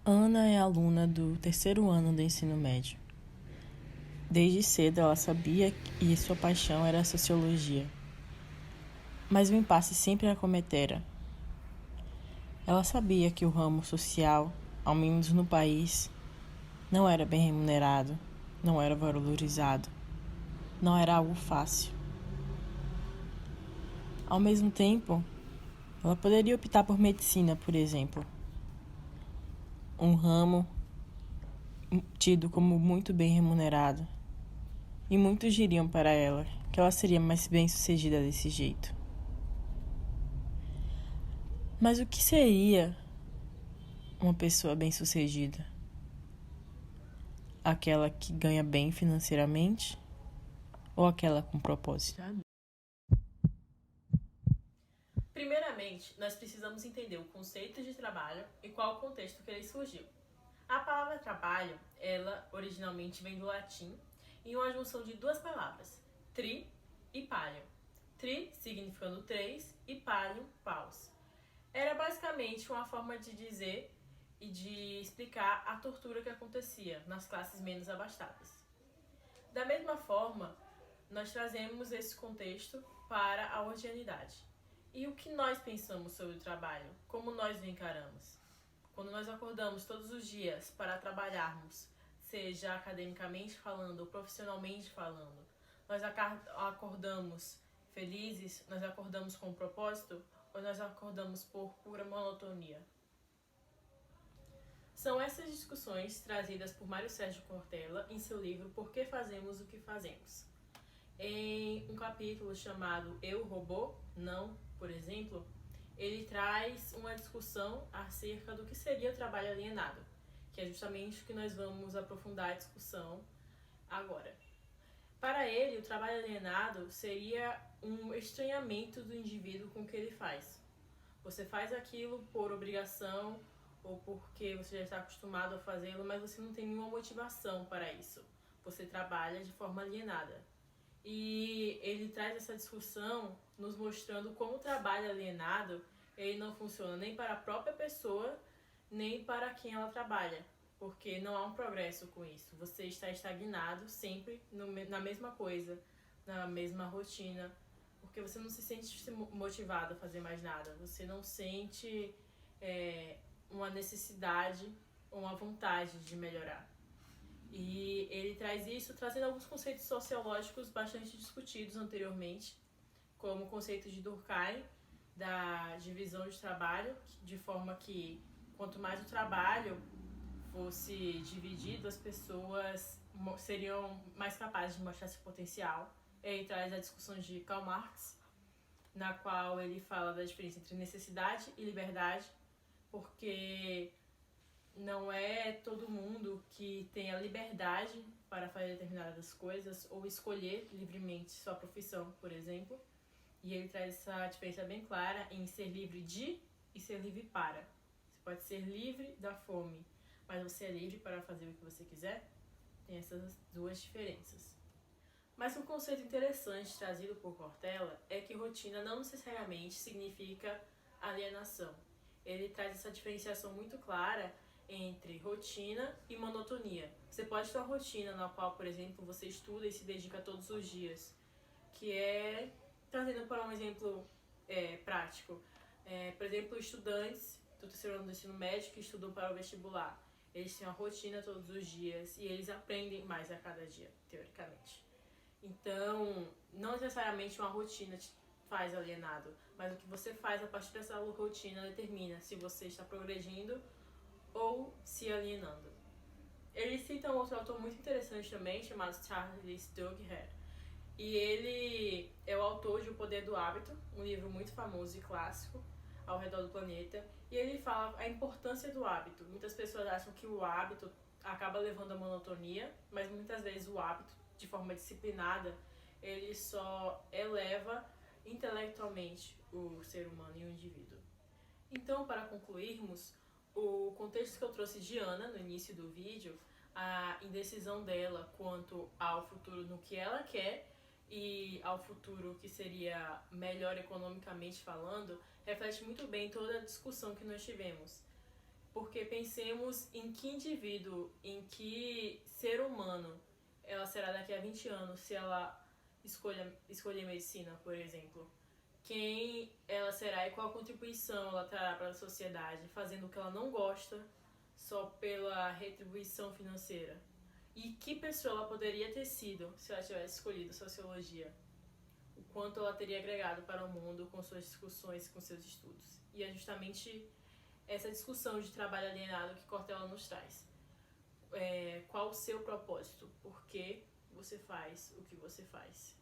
Ana é aluna do terceiro ano do ensino médio. Desde cedo ela sabia que sua paixão era a sociologia, mas o impasse sempre a acometera. Ela sabia que o ramo social, ao menos no país, não era bem remunerado, não era valorizado, não era algo fácil. Ao mesmo tempo, ela poderia optar por medicina, por exemplo, um ramo tido como muito bem remunerado, e muitos diriam para ela que ela seria mais bem-sucedida desse jeito. Mas o que seria uma pessoa bem-sucedida? Aquela que ganha bem financeiramente ou aquela com propósito? Primeiramente, nós precisamos entender o conceito de trabalho e qual o contexto que ele surgiu. A palavra trabalho, ela originalmente vem do latim em uma junção de duas palavras, tri e palio. Tri significando três e palio, paus. Era basicamente uma forma de dizer e de explicar a tortura que acontecia nas classes menos abastadas. Da mesma forma, nós trazemos esse contexto para a ordinalidade. E o que nós pensamos sobre o trabalho? Como nós o encaramos? Quando nós acordamos todos os dias para trabalharmos, seja academicamente falando ou profissionalmente falando, nós acordamos felizes, nós acordamos com um propósito ou nós acordamos por pura monotonia? São essas discussões trazidas por Mário Sérgio Cortella em seu livro Por que Fazemos o que Fazemos. Em um capítulo chamado Eu, Robô? Não, por exemplo, ele traz uma discussão acerca do que seria o trabalho alienado, que é justamente o que nós vamos aprofundar a discussão agora. Para ele, o trabalho alienado seria um estranhamento do indivíduo com o que ele faz. Você faz aquilo por obrigação ou porque você já está acostumado a fazê-lo, mas você não tem nenhuma motivação para isso. Você trabalha de forma alienada. E ele traz essa discussão nos mostrando como o trabalho alienado ele não funciona nem para a própria pessoa, nem para quem ela trabalha, porque não há um progresso com isso. Você está estagnado sempre na mesma coisa, na mesma rotina, porque você não se sente motivado a fazer mais nada, você não sente uma necessidade ou uma vontade de melhorar. E ele traz isso trazendo alguns conceitos sociológicos bastante discutidos anteriormente, como o conceito de Durkheim, da divisão de trabalho, de forma que quanto mais o trabalho fosse dividido, as pessoas seriam mais capazes de mostrar seu potencial. Ele traz a discussão de Karl Marx, na qual ele fala da diferença entre necessidade e liberdade, porque não é todo mundo que tem a liberdade para fazer determinadas coisas ou escolher livremente sua profissão, por exemplo. E ele traz essa diferença bem clara em ser livre de e ser livre para. Você pode ser livre da fome, mas você é livre para fazer o que você quiser? Tem essas duas diferenças. Mas um conceito interessante trazido por Cortella é que rotina não necessariamente significa alienação. Ele traz essa diferenciação muito clara entre rotina e monotonia. Você pode ter uma rotina na qual, por exemplo, você estuda e se dedica todos os dias, que é, trazendo para um exemplo prático, por exemplo, estudantes do terceiro ano do ensino médio que estudam para o vestibular. Eles têm uma rotina todos os dias e eles aprendem mais a cada dia, teoricamente. Então, não necessariamente uma rotina te faz alienado, mas o que você faz a partir dessa rotina determina se você está progredindo ou se alienando. Ele cita um outro autor muito interessante também, chamado Charles Duhigg, e ele é o autor de O Poder do Hábito, um livro muito famoso e clássico ao redor do planeta, e ele fala a importância do hábito. Muitas pessoas acham que o hábito acaba levando à monotonia, mas muitas vezes o hábito, de forma disciplinada, ele só eleva intelectualmente o ser humano e o indivíduo. Então, para concluirmos, o contexto que eu trouxe de Ana no início do vídeo, a indecisão dela quanto ao futuro no que ela quer e ao futuro que seria melhor economicamente falando, reflete muito bem toda a discussão que nós tivemos. Porque pensemos em que indivíduo, em que ser humano ela será daqui a 20 anos se ela escolher medicina, por exemplo. Quem ela será e qual contribuição ela trará para a sociedade, fazendo o que ela não gosta só pela retribuição financeira. E que pessoa ela poderia ter sido se ela tivesse escolhido sociologia? O quanto ela teria agregado para o mundo com suas discussões, com seus estudos. E é justamente essa discussão de trabalho alienado que Cortella nos traz. Qual o seu propósito? Por que você faz o que você faz?